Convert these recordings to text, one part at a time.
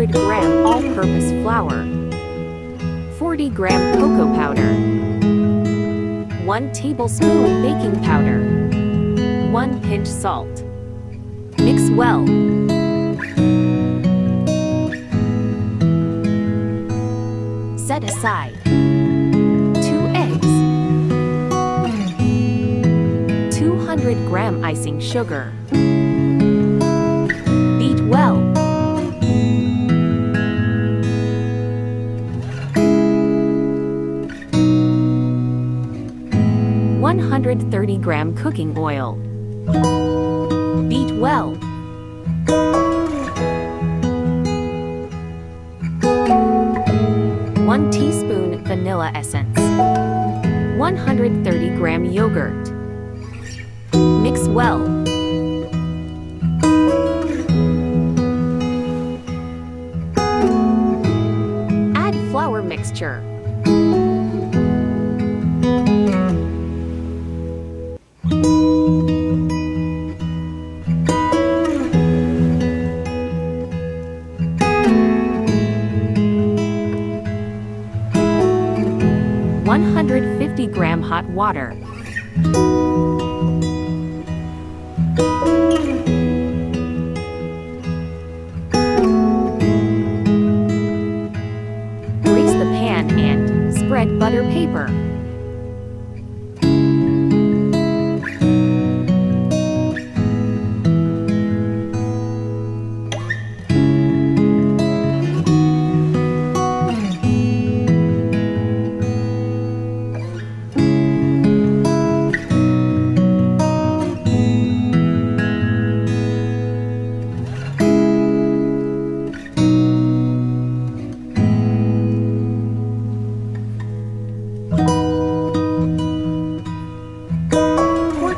gram all-purpose flour, 40 gram cocoa powder, 1 tablespoon baking powder, 1 pinch salt. Mix well. Set aside. 2 eggs, 200 gram icing sugar. Beat well. 130 gram cooking oil. Beat well. One teaspoon vanilla essence. 130 gram yogurt. Mix well. Add flour mixture. Gram hot water. Grease the pan and spread butter paper.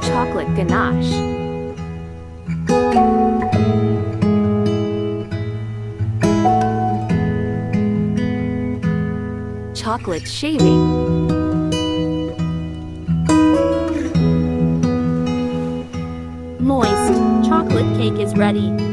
Chocolate ganache. Chocolate shaving. Moist chocolate cake is ready.